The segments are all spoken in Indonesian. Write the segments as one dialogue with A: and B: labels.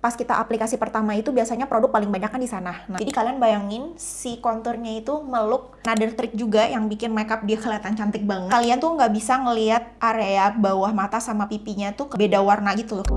A: Pas kita aplikasi pertama itu biasanya produk paling banyak kan di sana. Nah, jadi kalian bayangin si konturnya itu meluk. Another trick juga yang bikin makeup dia kelihatan cantik banget. Kalian tuh nggak bisa ngelihat area bawah mata sama pipinya tuh beda warna gitu loh.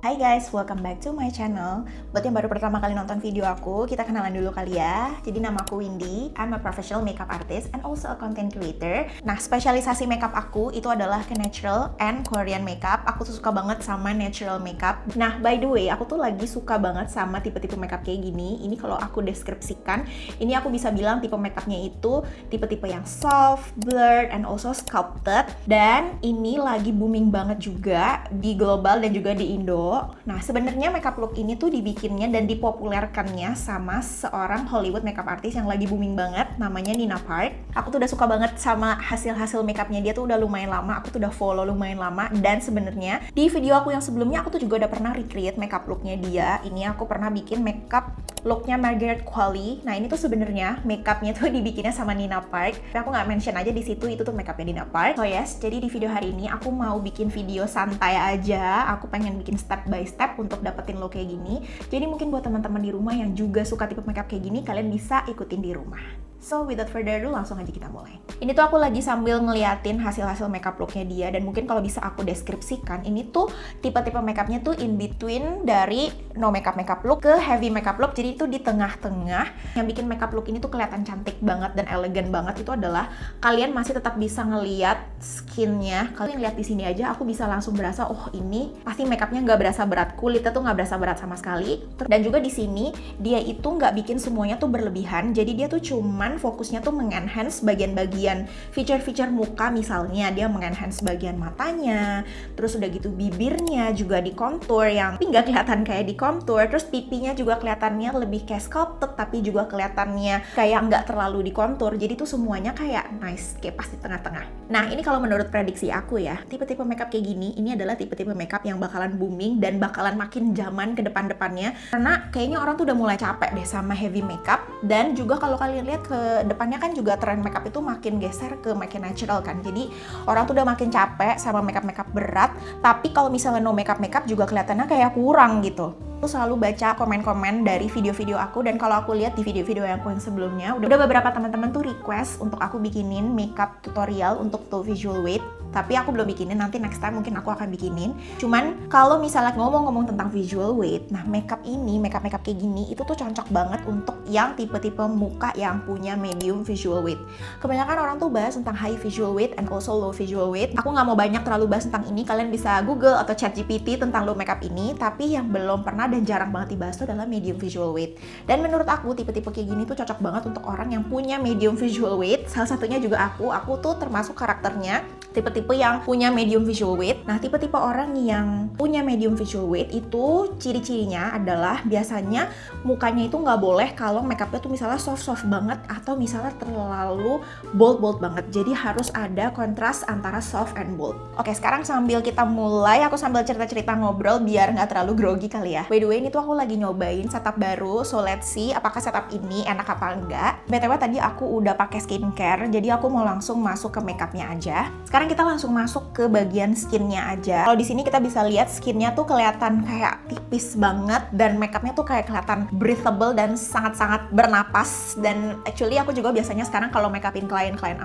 A: Hai guys, welcome back to my channel. Buat yang baru pertama kali nonton video aku, kita kenalan dulu kali ya. Jadi nama aku Windy, I'm a professional makeup artist and also a content creator. Nah, spesialisasi makeup aku itu adalah ke natural and Korean makeup. Aku tuh suka banget sama natural makeup. Nah, by the way, aku tuh lagi suka banget sama tipe-tipe makeup kayak gini. Ini kalau aku deskripsikan, ini aku bisa bilang tipe makeupnya itu tipe-tipe yang soft, blurred, and also sculpted. Dan ini lagi booming banget juga di global dan juga di Indo. Nah, sebenarnya makeup look ini tuh dibikinnya dan dipopulerkannya sama seorang Hollywood makeup artist yang lagi booming banget, namanya Nina Park. Aku tuh udah suka banget sama hasil-hasil makeupnya dia tuh udah lumayan lama, aku tuh udah follow lumayan lama. Dan sebenarnya di video aku yang sebelumnya aku tuh juga udah pernah recreate makeup looknya dia. Ini aku pernah bikin makeup looknya Margaret Qualley. Nah, ini tuh sebenarnya makeupnya tuh dibikinnya sama Nina Park. Tapi aku nggak mention aja di situ itu tuh makeupnya Nina Park. So yes, jadi di video hari ini aku mau bikin video santai aja. Aku pengen bikin step by step untuk dapetin look kayak gini. Jadi mungkin buat teman-teman di rumah yang juga suka tipe makeup kayak gini, kalian bisa ikutin di rumah. So without further ado, langsung aja kita mulai. Ini tuh aku lagi sambil ngeliatin hasil-hasil makeup looknya dia, dan mungkin kalau bisa aku deskripsikan, ini tuh tipe-tipe makeupnya tuh in between dari no makeup look ke heavy makeup look. Jadi itu di tengah-tengah. Yang bikin makeup look ini tuh kelihatan cantik banget dan elegan banget itu adalah kalian masih tetap bisa ngeliat skinnya. Kalian lihat di sini aja, aku bisa langsung berasa, oh ini pasti makeupnya nggak berasa berat, kulitnya tuh nggak berasa berat sama sekali. Dan juga di sini dia itu nggak bikin semuanya tuh berlebihan. Jadi dia tuh cuman fokusnya tuh mengenhance bagian-bagian feature-feature muka, misalnya dia mengenhance bagian matanya, terus udah gitu bibirnya juga di contour yang tapi nggak kelihatan kayak di contour, terus pipinya juga kelihatannya lebih kayak sculpted tapi juga kelihatannya kayak nggak terlalu di contour. Jadi tuh semuanya kayak nice, kayak pas di tengah-tengah. Nah, ini kalau menurut prediksi aku ya, tipe-tipe makeup kayak gini, ini adalah tipe-tipe makeup yang bakalan booming dan bakalan makin zaman ke depan-depannya, karena kayaknya orang tuh udah mulai capek deh sama heavy makeup. Dan juga kalau kalian lihat ke depannya kan juga tren makeup itu makin geser ke makin natural kan. Jadi orang tuh udah makin capek sama makeup berat, tapi kalau misalnya no makeup juga kelihatannya kayak kurang gitu. Aku selalu baca komen-komen dari video-video aku, dan kalau aku lihat di video-video yang sebelumnya udah beberapa teman-teman tuh request untuk aku bikinin makeup tutorial untuk tuh visual weight. Tapi aku belum bikinin, nanti next time mungkin aku akan bikinin. Cuman kalau misalnya ngomong-ngomong tentang visual weight, nah makeup kayak gini itu tuh cocok banget untuk yang tipe-tipe muka yang punya medium visual weight. Kebanyakan orang tuh bahas tentang high visual weight and also low visual weight. Aku nggak mau banyak terlalu bahas tentang ini, kalian bisa Google atau chat GPT tentang low makeup ini. Tapi yang belum pernah dan jarang banget dibahas itu adalah medium visual weight. Dan menurut aku tipe-tipe kayak gini tuh cocok banget untuk orang yang punya medium visual weight. Salah satunya juga aku tuh termasuk karakternya tipe-tipe yang punya medium visual weight. Nah, tipe-tipe orang yang punya medium visual weight itu ciri-cirinya adalah biasanya mukanya itu nggak boleh kalau makeupnya tuh misalnya soft-soft banget atau misalnya terlalu bold banget. Jadi harus ada kontras antara soft and bold. Oke, sekarang sambil kita mulai, aku sambil cerita-cerita ngobrol biar nggak terlalu grogi kali ya. By the way, ini tuh aku lagi nyobain setup baru, so let's see apakah setup ini enak apa enggak. BTW tadi aku udah pakai skincare, jadi aku mau langsung masuk ke makeupnya aja. Sekarang kita langsung masuk ke bagian skinnya aja. Kalau di sini kita bisa lihat skinnya tuh kelihatan kayak tipis banget, dan makeupnya tuh kayak kelihatan breathable dan sangat-sangat bernapas. Dan actually aku juga biasanya sekarang kalau makeupin klien-klien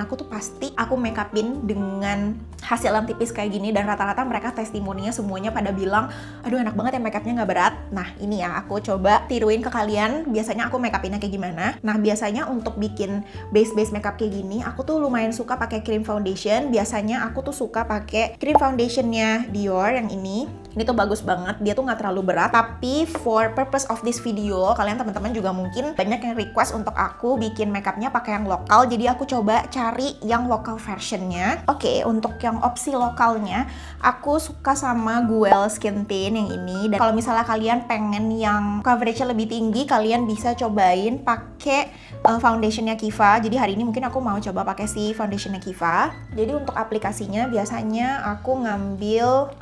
A: aku tuh pasti aku makeupin dengan hasil yang tipis kayak gini, dan rata-rata mereka testimoninya semuanya pada bilang, aduh enak banget ya makeupnya nggak berat. Nah, ini ya aku coba tiruin ke kalian biasanya aku makeupinnya kayak gimana. Nah, biasanya untuk bikin base makeup kayak gini, aku tuh lumayan suka pakai cream foundation. Biasanya aku tuh suka pakai cream foundationnya Dior yang ini. Ini tuh bagus banget, dia tuh nggak terlalu berat. Tapi for purpose of this video, kalian teman-teman juga mungkin banyak yang request untuk aku bikin makeupnya pakai yang lokal. Jadi aku coba cari yang lokal versionnya. Oke, untuk yang opsi lokalnya, aku suka sama Guel Skin Tint yang ini. Dan kalau misalnya kalian pengen yang coveragenya lebih tinggi, kalian bisa cobain pakai foundationnya Kiva. Jadi hari ini mungkin aku mau coba pakai si foundationnya Kiva. Jadi untuk aplikasinya biasanya aku ngambil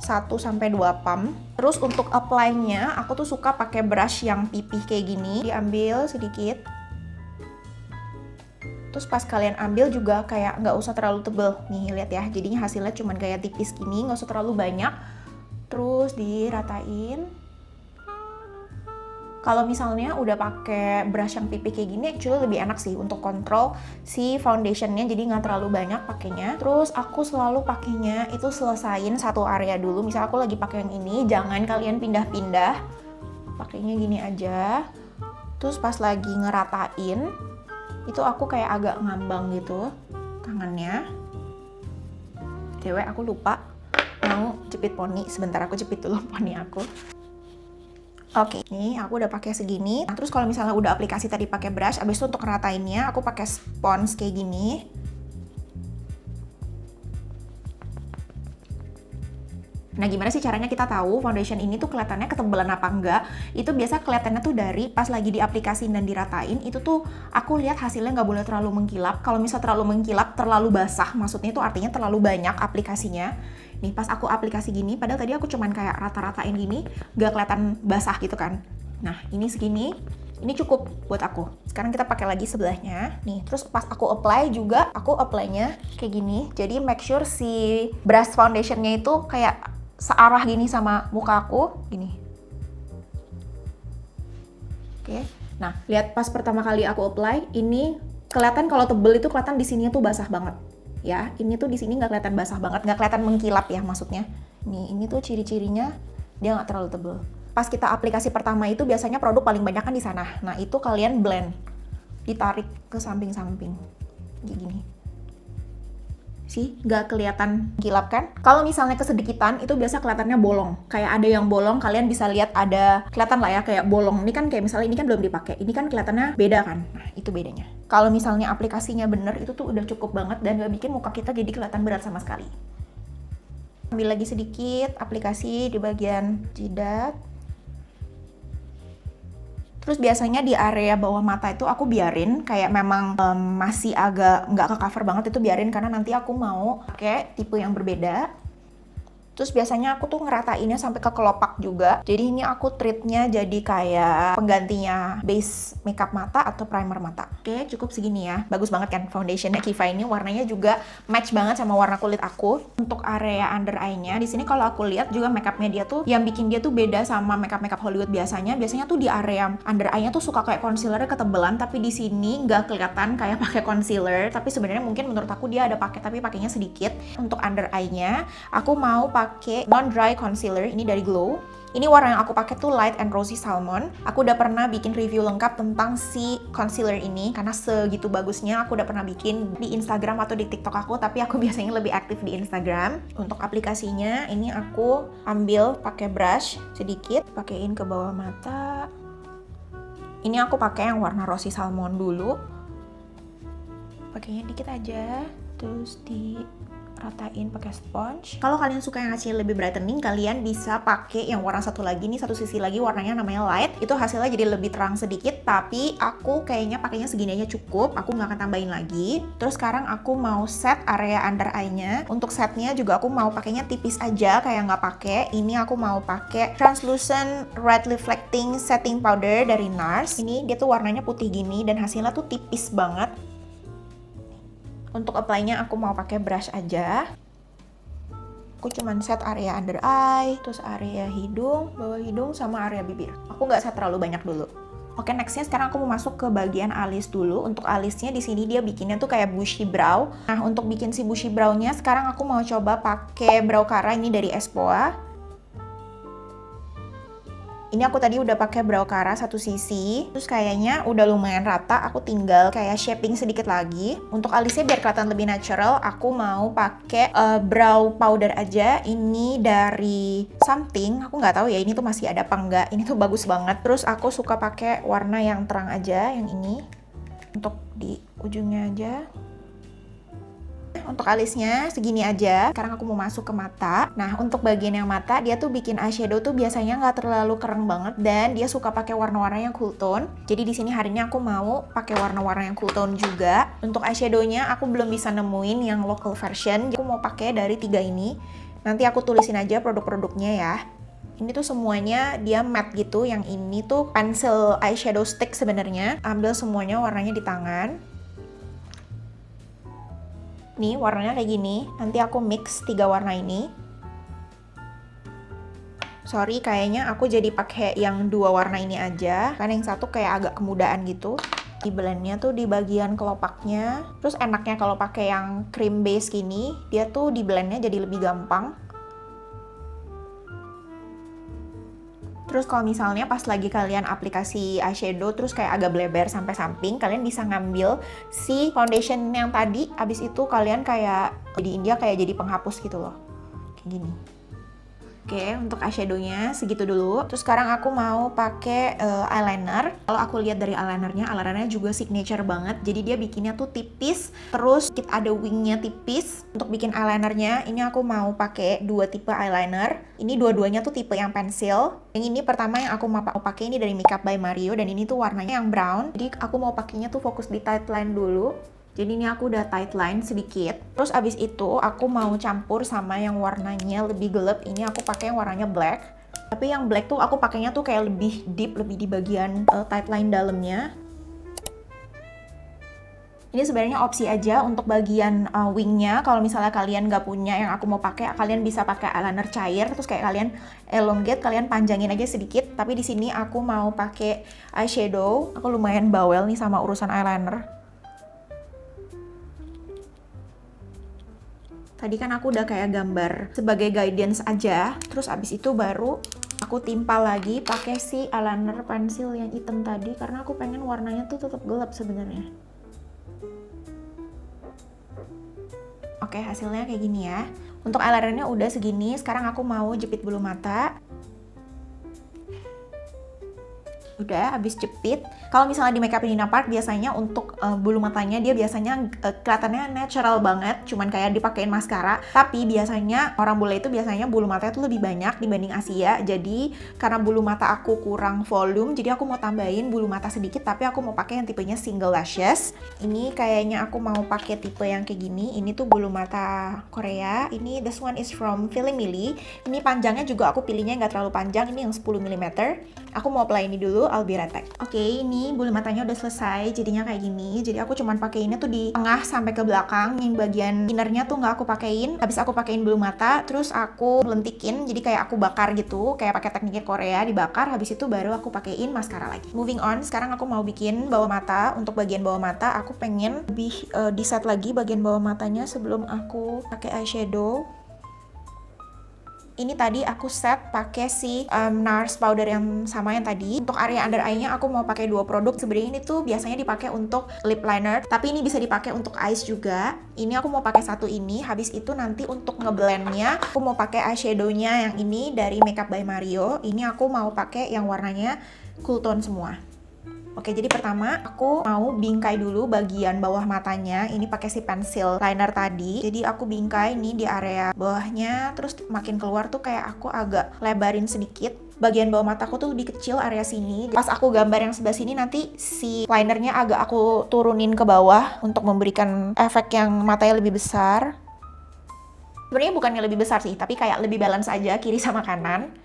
A: 1-2 pump. Terus untuk apply-nya aku tuh suka pakai brush yang pipih kayak gini. Diambil sedikit. Terus pas kalian ambil juga kayak nggak usah terlalu tebel. Nih lihat ya, jadinya hasilnya cuman kayak tipis gini, nggak usah terlalu banyak. Terus diratain. Kalau misalnya udah pakai brush yang pipi kayak gini, actually lebih enak sih untuk kontrol si foundationnya, jadi nggak terlalu banyak pakainya. Terus aku selalu pakainya itu selesain satu area dulu. Misal aku lagi pakai yang ini, jangan kalian pindah-pindah. Pakainya gini aja. Terus pas lagi ngeratain, itu aku kayak agak ngambang gitu tangannya. Cewek aku lupa mau jepit poni. Sebentar aku jepit dulu poni aku. Oke, nih aku udah pakai segini. Nah, terus kalau misalnya udah aplikasi tadi pakai brush, abis itu untuk ngeratainnya aku pakai spons kayak gini. Nah, gimana sih caranya kita tahu foundation ini tuh kelihatannya ketebalan apa enggak? Itu biasa kelihatannya tuh dari pas lagi diaplikasiin dan diratain, itu tuh aku lihat hasilnya nggak boleh terlalu mengkilap. Kalau misal terlalu mengkilap, terlalu basah, maksudnya itu artinya terlalu banyak aplikasinya. Nih, pas aku aplikasi gini, padahal tadi aku cuman kayak rata-ratain gini, nggak kelihatan basah gitu kan. Nah, ini segini, ini cukup buat aku. Sekarang kita pakai lagi sebelahnya. Nih, terus pas aku apply juga, aku apply-nya kayak gini. Jadi make sure si brush foundation-nya itu kayak searah gini sama muka aku, gini. Oke. Nah, lihat pas pertama kali aku apply, ini kelihatan kalau tebel itu kelihatan di sini tuh basah banget. Ya, ini tuh di sini nggak kelihatan basah banget, nggak kelihatan mengkilap ya maksudnya. Nih, ini tuh ciri-cirinya dia nggak terlalu tebel. Pas kita aplikasi pertama itu biasanya produk paling banyak kan di sana. Nah, itu kalian blend, ditarik ke samping-samping, kayak gini. Sih, nggak kelihatan kilap kan? Kalau misalnya kesedikitan, itu biasa kelihatannya bolong. Kayak ada yang bolong, kalian bisa lihat ada, kelihatan lah ya kayak bolong. Ini kan kayak misalnya ini kan belum dipakai, ini kan kelihatannya beda kan? Nah, itu bedanya. Kalau misalnya aplikasinya bener, itu tuh udah cukup banget dan nggak bikin muka kita jadi kelihatan berat sama sekali. Ambil lagi sedikit aplikasi di bagian jidat. Terus biasanya di area bawah mata itu aku biarin kayak memang masih agak nggak ke cover banget, itu biarin karena nanti aku mau pakai tipe yang berbeda. Terus biasanya aku tuh ngeratainnya sampai ke kelopak juga. Jadi ini aku treatnya jadi kayak penggantinya base makeup mata atau primer mata. Oke, cukup segini ya. Bagus banget kan foundationnya Kiva ini, warnanya juga match banget sama warna kulit aku. Untuk area under eye-nya, di sini kalau aku lihat juga makeupnya dia tuh yang bikin dia tuh beda sama makeup Hollywood biasanya. Biasanya tuh di area under eye-nya tuh suka kayak concealer ketebelan, tapi di sini nggak kelihatan kayak pakai concealer. Tapi sebenarnya mungkin menurut aku dia ada pakai, tapi pakainya sedikit. Untuk under eye-nya, aku mau pakai non-dry concealer ini dari Glow. Ini warna yang aku pakai tuh Light and Rosy Salmon. Aku udah pernah bikin review lengkap tentang si concealer ini karena segitu bagusnya. Aku udah pernah bikin di Instagram atau di TikTok aku, tapi aku biasanya lebih aktif di Instagram. Untuk aplikasinya, ini aku ambil pakai brush sedikit, pakaiin ke bawah mata. Ini aku pakai yang warna Rosy Salmon dulu. Pakainya dikit aja, terus ratain pakai sponge. Kalau kalian suka yang hasilnya lebih brightening, kalian bisa pakai yang warna satu lagi nih, satu sisi lagi warnanya namanya light. Itu hasilnya jadi lebih terang sedikit, tapi aku kayaknya pakainya segini aja cukup. Aku nggak akan tambahin lagi. Terus sekarang aku mau set area under eye-nya. Untuk setnya juga aku mau pakainya tipis aja, kayak nggak pakai. Ini aku mau pakai translucent red reflecting setting powder dari NARS. Ini dia tuh warnanya putih gini dan hasilnya tuh tipis banget. Untuk apply-nya aku mau pakai brush aja. Aku cuman set area under eye, terus area hidung, bawah hidung, sama area bibir. Aku nggak set terlalu banyak dulu. Oke, nextnya sekarang aku mau masuk ke bagian alis dulu. Untuk alisnya di sini dia bikinnya tuh kayak bushy brow. Nah, untuk bikin si bushy brow-nya sekarang aku mau coba pakai brow cara ini dari Espoa. Ini aku tadi udah pakai brow cara satu sisi, terus kayaknya udah lumayan rata. Aku tinggal kayak shaping sedikit lagi. Untuk alisnya biar kelihatan lebih natural, aku mau pakai brow powder aja. Ini dari Something, aku nggak tahu ya ini tuh masih ada apa enggak. Ini tuh bagus banget. Terus aku suka pakai warna yang terang aja, yang ini. Untuk di ujungnya aja. Untuk alisnya segini aja. Sekarang aku mau masuk ke mata. Nah, untuk bagian yang mata, dia tuh bikin eyeshadow tuh biasanya nggak terlalu keren banget dan dia suka pakai warna-warna yang cool tone. Jadi di sini hari ini aku mau pakai warna-warna yang cool tone juga. Untuk eyeshadownya aku belum bisa nemuin yang local version. Aku mau pakai dari 3 ini. Nanti aku tulisin aja produk-produknya ya. Ini tuh semuanya dia matte gitu. Yang ini tuh pencil eyeshadow stick sebenarnya. Ambil semuanya warnanya di tangan. Nih warnanya kayak gini. Nanti aku mix 3 warna ini. Sorry, kayaknya aku jadi pakai yang 2 warna ini aja. Kan yang satu kayak agak kemudaan gitu. Di blendnya tuh di bagian kelopaknya. Terus enaknya kalau pakai yang cream base gini, dia tuh di blendnya jadi lebih gampang. Terus kalau misalnya pas lagi kalian aplikasi eyeshadow terus kayak agak bleber sampai samping, kalian bisa ngambil si foundation yang tadi, abis itu kalian kayak jadiin dia kayak jadi penghapus gitu loh. Kayak gini. Oke, untuk eyeshadownya segitu dulu. Terus sekarang aku mau pakai eyeliner. Kalau aku lihat dari eyelinernya juga signature banget. Jadi dia bikinnya tuh tipis, terus ada wingnya tipis. Untuk bikin eyelinernya, ini aku mau pakai 2 tipe eyeliner. Ini dua-duanya tuh tipe yang pensil. Yang ini pertama yang aku mau pakai ini dari Makeup by Mario, dan ini tuh warnanya yang brown. Jadi aku mau pakainya tuh fokus di tight line dulu. Jadi ini aku udah tight line sedikit. Terus abis itu aku mau campur sama yang warnanya lebih gelap. Ini aku pakai yang warnanya black. Tapi yang black tuh aku pakainya tuh kayak lebih deep, lebih di bagian tight line dalamnya. Ini sebenarnya opsi aja untuk bagian wingnya. Kalau misalnya kalian nggak punya yang aku mau pakai, kalian bisa pakai eyeliner cair. Terus kayak kalian elongate, kalian panjangin aja sedikit. Tapi di sini aku mau pakai eyeshadow. Aku lumayan bawel nih sama urusan eyeliner. Tadi kan aku udah kayak gambar sebagai guidance aja, terus abis itu baru aku timpal lagi pakai si eyeliner pensil yang hitam tadi karena aku pengen warnanya tuh tetap gelap sebenarnya. Oke, hasilnya kayak gini ya. Untuk eyelinernya udah segini, sekarang aku mau jepit bulu mata. Udah, habis jepit. Kalau misalnya di Makeup in Nina Park biasanya untuk bulu matanya dia biasanya kelihatannya natural banget, cuman kayak dipakein maskara. Tapi biasanya orang bule itu biasanya bulu matanya tuh lebih banyak dibanding Asia. Jadi karena bulu mata aku kurang volume, jadi aku mau tambahin bulu mata sedikit, tapi aku mau pakai yang tipenya single lashes. Ini kayaknya aku mau pakai tipe yang kayak gini. Ini tuh bulu mata Korea. Ini this one is from Feeling Millie. Ini panjangnya juga aku pilihnya nggak terlalu panjang. Ini yang 10 mm. Aku mau apply ini dulu. I'll be right back. Oke, ini bulu matanya udah selesai, jadinya kayak gini. Jadi aku cuman pakai ini tuh di tengah sampai ke belakang. Yang bagian innernya tuh nggak aku pakein. Habis aku pakein bulu mata, terus aku lentikin. Jadi kayak aku bakar gitu, kayak pakai tekniknya Korea, dibakar. Habis itu baru aku pakein maskara lagi. Moving on, sekarang aku mau bikin bawah mata. Untuk bagian bawah mata, aku pengen lebih di set lagi bagian bawah matanya sebelum aku pakai eyeshadow. Ini tadi aku set pakai si NARS powder yang sama yang tadi. Untuk area under eye-nya aku mau pakai 2 produk. Sebenarnya ini tuh biasanya dipakai untuk lip liner, tapi ini bisa dipakai untuk eyes juga. Ini aku mau pakai satu ini. Habis itu nanti untuk ngeblendnya aku mau pakai eyeshadow-nya yang ini dari Makeup by Mario. Ini aku mau pakai yang warnanya cool tone semua. Oke, jadi pertama aku mau bingkai dulu bagian bawah matanya. Ini pakai si pensil liner tadi. Jadi aku bingkai nih di area bawahnya, terus makin keluar tuh kayak aku agak lebarin sedikit. Bagian bawah mataku tuh lebih kecil area sini. Pas aku gambar yang sebelah sini nanti si linernya agak aku turunin ke bawah untuk memberikan efek yang matanya lebih besar. Sebenarnya bukannya lebih besar sih, tapi kayak lebih balance aja kiri sama kanan.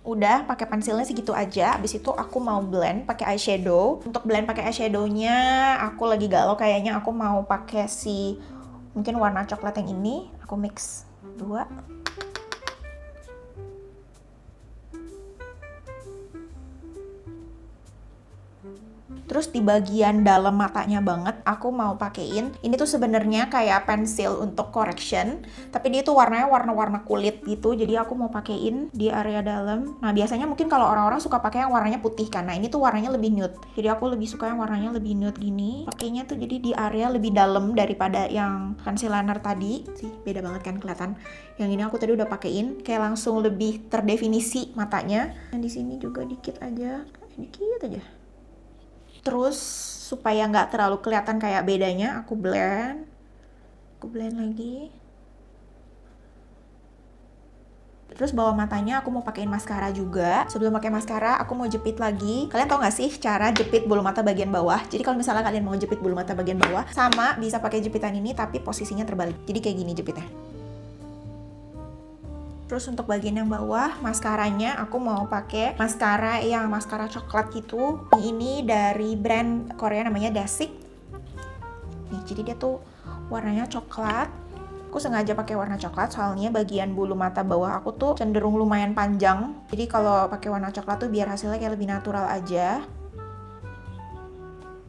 A: Udah, pakai pensilnya segitu aja. Abis itu aku mau blend pakai eyeshadow. Untuk blend pakai eyeshadownya, aku lagi galau kayaknya aku mau pakai si mungkin warna coklat yang ini. Aku mix 2. Terus di bagian dalam matanya banget aku mau pakein. Ini tuh sebenarnya kayak pensil untuk correction, tapi dia tuh warnanya warna-warna kulit gitu. Jadi aku mau pakein di area dalam. Nah, biasanya mungkin kalau orang-orang suka pakai yang warnanya putih kan. Nah, ini tuh warnanya lebih nude. Jadi aku lebih suka yang warnanya lebih nude gini. Pakainya tuh jadi di area lebih dalam daripada yang pensil liner tadi. Sih, beda banget kan kelihatan. Yang ini aku tadi udah pakein kayak langsung lebih terdefinisi matanya. Dan di sini juga dikit aja. Dikit aja. Terus supaya nggak terlalu kelihatan kayak bedanya, aku blend lagi. Terus bawah matanya aku mau pakein maskara juga. Sebelum pakai maskara, aku mau jepit lagi. Kalian tau nggak sih cara jepit bulu mata bagian bawah? Jadi kalau misalnya kalian mau jepit bulu mata bagian bawah, sama bisa pakai jepitan ini tapi posisinya terbalik. Jadi kayak gini jepitnya. Terus untuk bagian yang bawah, maskaranya aku mau pakai maskara yang maskara coklat gitu. Ini dari brand Korea namanya Dasik. Nih, jadi dia tuh warnanya coklat. Aku sengaja pakai warna coklat soalnya bagian bulu mata bawah aku tuh cenderung lumayan panjang. Jadi kalau pakai warna coklat tuh biar hasilnya kayak lebih natural aja.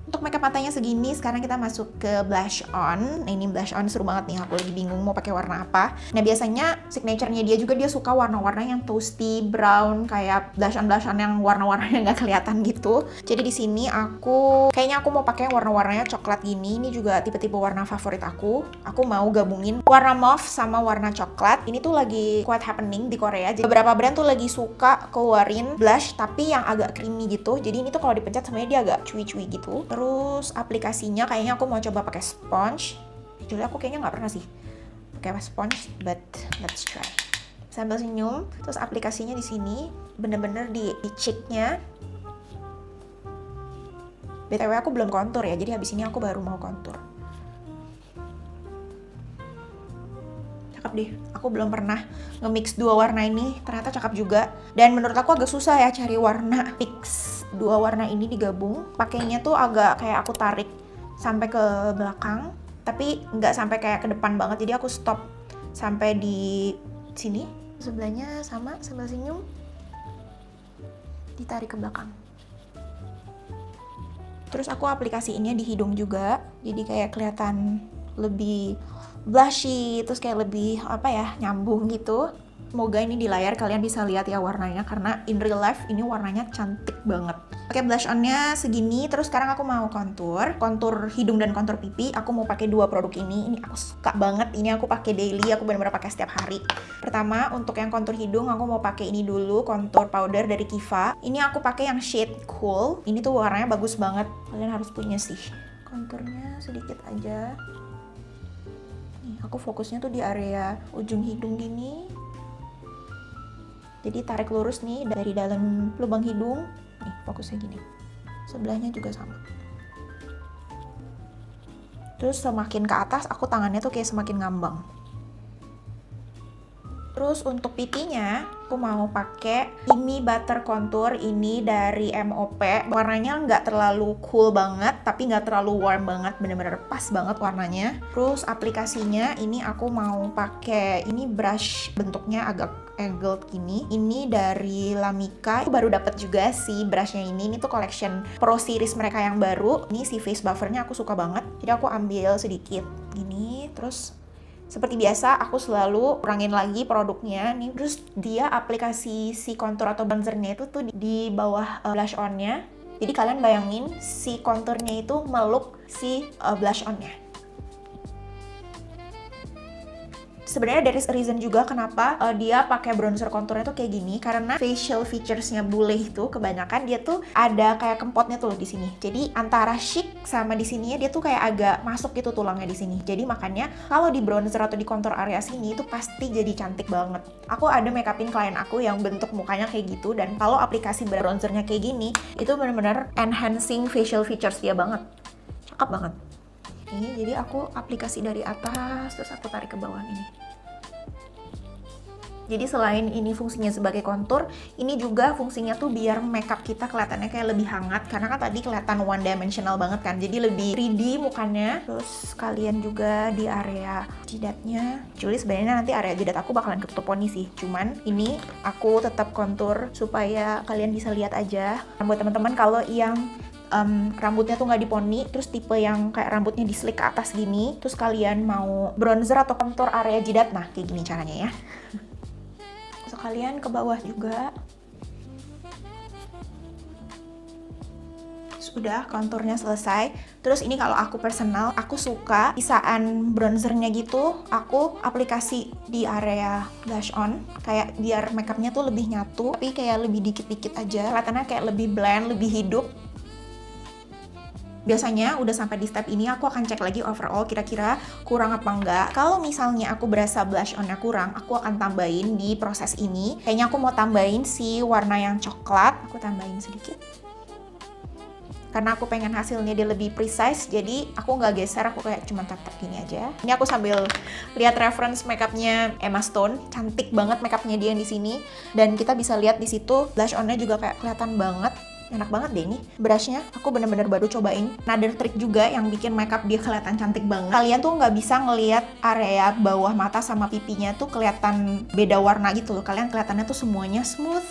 A: Untuk makeup matanya segini, sekarang kita masuk ke blush on. Nah, ini blush on seru banget nih, aku lagi bingung mau pakai warna apa. Nah, biasanya signature-nya dia juga dia suka warna-warna yang toasty brown, kayak blush on yang warna-warnanya nggak kelihatan gitu. Jadi di sini kayaknya aku mau pakai warna-warnanya coklat gini. Ini juga tipe-tipe warna favorit aku. Aku mau gabungin warna mauve sama warna coklat. Ini tuh lagi quite happening di Korea. Jadi beberapa brand tuh lagi suka keluarin blush tapi yang agak creamy gitu. Jadi ini tuh kalau dipencet sebenarnya dia agak cuy-cuy gitu. Terus aplikasinya kayaknya aku mau coba pakai sponge. Jadi aku kayaknya nggak pernah sih pakai sponge, but let's try. Sambil senyum, terus aplikasinya di sini bener-bener di cheeknya. BTW aku belum kontur ya, jadi habis ini aku baru mau kontur. Cakep deh, aku belum pernah nge-mix dua warna ini, ternyata cakep juga. Dan menurut aku agak susah ya cari warna fix dua warna ini digabung. Pakainya tuh agak kayak aku tarik sampai ke belakang, tapi nggak sampai kayak ke depan banget, jadi aku stop sampai di sini. Sebelahnya sama, sambil senyum ditarik ke belakang. Terus aku aplikasiinnya di hidung juga, jadi kayak kelihatan lebih blushy, terus kayak lebih apa ya, nyambung gitu. Semoga ini di layar kalian bisa lihat ya warnanya, karena in real life ini warnanya cantik banget. Oke, blush on-nya segini, terus sekarang aku mau kontur hidung dan kontur pipi. Aku mau pakai dua produk ini. Ini aku suka banget. Ini aku pakai daily, aku benar-benar pakai setiap hari. Pertama, untuk yang kontur hidung aku mau pakai ini dulu, kontur powder dari Kiva. Ini aku pakai yang shade Cool. Ini tuh warnanya bagus banget. Kalian harus punya sih. Konturnya sedikit aja. Nih, aku fokusnya tuh di area ujung hidung gini. Jadi tarik lurus nih dari dalam lubang hidung. Nih, fokusnya gini. Sebelahnya juga sama. Terus semakin ke atas, aku tangannya tuh kayak semakin ngambang. Terus untuk pipinya, aku mau pakai ini butter contour ini dari MOP. Warnanya nggak terlalu cool banget, tapi nggak terlalu warm banget, bener-bener pas banget warnanya. Terus aplikasinya ini aku mau pakai ini brush bentuknya agak angled gini. Ini dari Lamika. Aku baru dapat juga si brushnya ini. Ini tuh collection Pro Series mereka yang baru. Ini si face buffernya aku suka banget. Jadi aku ambil sedikit gini, terus seperti biasa, aku selalu kurangin lagi produknya nih. Terus dia aplikasi si kontur atau bronzernya itu tuh di bawah blush on-nya. Jadi kalian bayangin si konturnya itu meluk si blush on-nya. Sebenarnya there is a reason juga kenapa dia pakai bronzer konturnya tuh kayak gini, karena facial features-nya bule itu kebanyakan dia tuh ada kayak kempotnya tuh di sini. Jadi antara chic sama di sininya dia tuh kayak agak masuk gitu tulangnya di sini. Jadi makanya kalau di bronzer atau di kontur area sini itu pasti jadi cantik banget. Aku ada make upin klien aku yang bentuk mukanya kayak gitu, dan kalau aplikasi bronzernya kayak gini itu bener-bener enhancing facial features dia banget. Cakep banget. Ini jadi aku aplikasi dari atas terus aku tarik ke bawah ini. Jadi selain ini fungsinya sebagai kontur, ini juga fungsinya tuh biar makeup kita kelihatannya kayak lebih hangat, karena kan tadi kelihatan one dimensional banget kan, jadi lebih 3D mukanya. Terus kalian juga di area jidatnya. Actually sebenarnya nanti area jidat aku bakalan ketutup poni sih, cuman ini aku tetap kontur supaya kalian bisa lihat aja. Nah, buat teman-teman kalau yang rambutnya tuh nggak diponi, terus tipe yang kayak rambutnya di slick ke atas gini, terus kalian mau bronzer atau kontur area jidat, nah kayak gini caranya ya. Terus kalian ke bawah juga. Sudah, konturnya selesai. Terus ini kalau aku personal, aku suka sisaan bronzernya gitu, aku aplikasi di area blush on, kayak biar makeupnya tuh lebih nyatu, tapi kayak lebih dikit-dikit aja, kelihatannya kayak lebih blend, lebih hidup. Biasanya udah sampai di step ini aku akan cek lagi overall kira-kira kurang apa enggak. Kalau misalnya aku berasa blush on-nya kurang, aku akan tambahin di proses ini. Kayaknya aku mau tambahin si warna yang coklat. Aku tambahin sedikit. Karena aku pengen hasilnya dia lebih precise, jadi aku nggak geser, aku kayak cuma tap-tap gini aja. Ini aku sambil lihat reference makeupnya Emma Stone, cantik banget makeupnya dia di sini. Dan kita bisa lihat di situ blush on-nya juga kayak kelihatan banget. Enak banget deh ini brushnya, aku bener-bener baru cobain. Another trick juga yang bikin makeup dia kelihatan cantik banget. Kalian tuh nggak bisa ngelihat area bawah mata sama pipinya tuh kelihatan beda warna gitu loh. Kalian kelihatannya tuh semuanya smooth.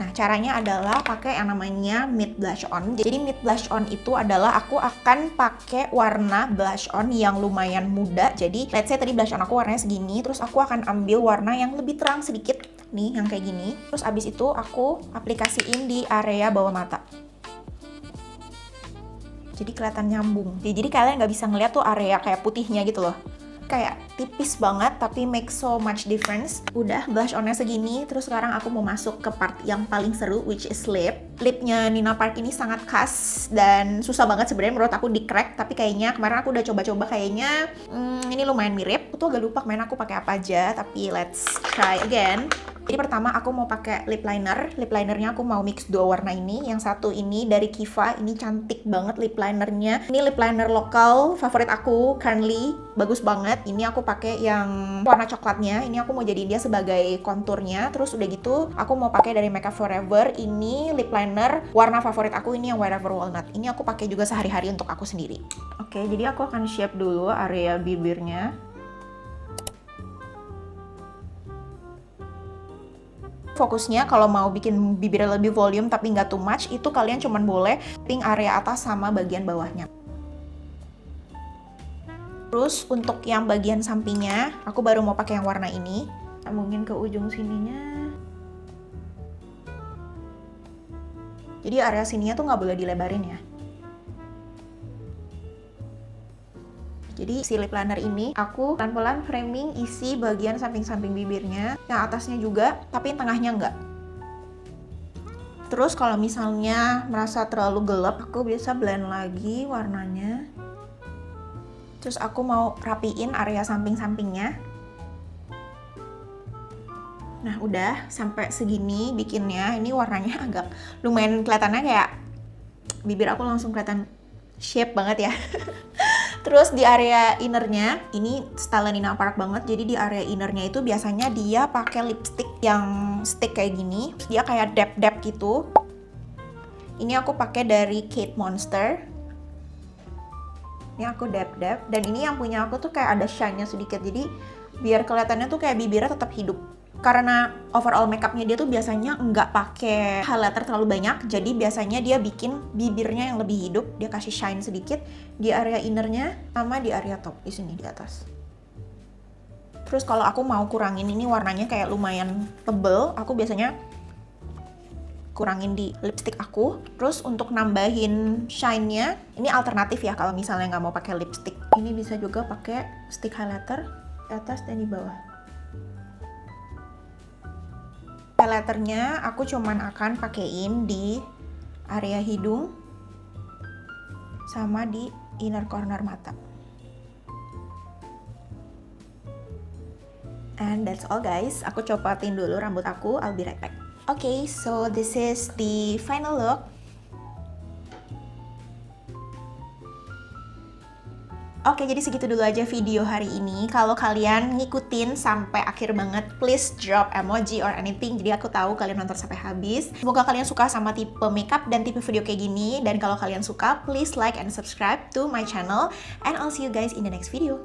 A: Nah, caranya adalah pakai yang namanya mid blush on. Jadi mid blush on itu adalah aku akan pakai warna blush on yang lumayan muda. Jadi let's say tadi blush on aku warnanya segini, terus aku akan ambil warna yang lebih terang sedikit nih, yang kayak gini. Terus abis itu aku aplikasiin di area bawah mata. Jadi kelihatan nyambung. Jadi kalian nggak bisa ngeliat tuh area kayak putihnya gitu loh. Kayak tipis banget tapi make so much difference. Udah blush on-nya segini, terus sekarang aku mau masuk ke part yang paling seru, which is lip. Lipnya Nina Park ini sangat khas dan susah banget sebenarnya menurut aku di crack, tapi kayaknya kemarin aku udah coba-coba kayaknya ini lumayan mirip. Aku tuh agak lupa kemarin aku pakai apa aja, tapi let's try again. Jadi pertama aku mau pakai lip liner. Lip linernya aku mau mix dua warna ini. Yang satu ini dari Kiva, ini cantik banget lip linernya. Ini lip liner lokal favorit aku currently, bagus banget. Ini aku pakai yang warna coklatnya. Ini aku mau jadiin dia sebagai konturnya. Terus udah gitu aku mau pakai dari Makeup Forever. Ini lip liner warna favorit aku, ini yang Wherever Walnut. Ini aku pakai juga sehari-hari untuk aku sendiri. Oke, jadi aku akan shape dulu area bibirnya. Fokusnya kalau mau bikin bibirnya lebih volume tapi nggak too much, itu kalian cuman boleh pink area atas sama bagian bawahnya. Terus untuk yang bagian sampingnya, aku baru mau pakai yang warna ini. Mungkin ke ujung sininya. Jadi area sininya tuh nggak boleh dilebarin ya. Jadi si lip liner ini aku pelan-pelan framing isi bagian samping-samping bibirnya, yang atasnya juga, tapi yang tengahnya enggak. Terus kalau misalnya merasa terlalu gelap, aku bisa blend lagi warnanya. Terus aku mau rapiin area samping-sampingnya. Nah udah sampai segini bikinnya, ini warnanya agak lumayan kelihatannya kayak bibir aku langsung kelihatan shape banget ya. Terus di area innernya, ini style Nina Park banget. Jadi di area innernya itu biasanya dia pakai lipstick yang stick kayak gini. Dia kayak dap-dap gitu. Ini aku pakai dari Kate Monster. Ini aku dap-dap. Dan ini yang punya aku tuh kayak ada shine-nya sedikit. Jadi biar kelihatannya tuh kayak bibirnya tetap hidup. Karena overall makeupnya dia tuh biasanya nggak pakai highlighter terlalu banyak, jadi biasanya dia bikin bibirnya yang lebih hidup. Dia kasih shine sedikit di area innernya sama di area top di sini di atas. Terus kalau aku mau kurangin ini warnanya kayak lumayan tebel, aku biasanya kurangin di lipstick aku. Terus untuk nambahin shine-nya, ini alternatif ya kalau misalnya nggak mau pakai lipstick. Ini bisa juga pakai stick highlighter di atas dan di bawah. Highlighternya aku cuman akan pakein di area hidung sama di inner corner mata. And that's all guys. Aku copotin dulu rambut aku, I'll be right back. Okay, so this is the final look. Oke, jadi segitu dulu aja video hari ini. Kalau kalian ngikutin sampai akhir banget, please drop emoji or anything. Jadi aku tahu kalian nonton sampai habis. Semoga kalian suka sama tipe makeup dan tipe video kayak gini. Dan kalau kalian suka, please like and subscribe to my channel. And I'll see you guys in the next video.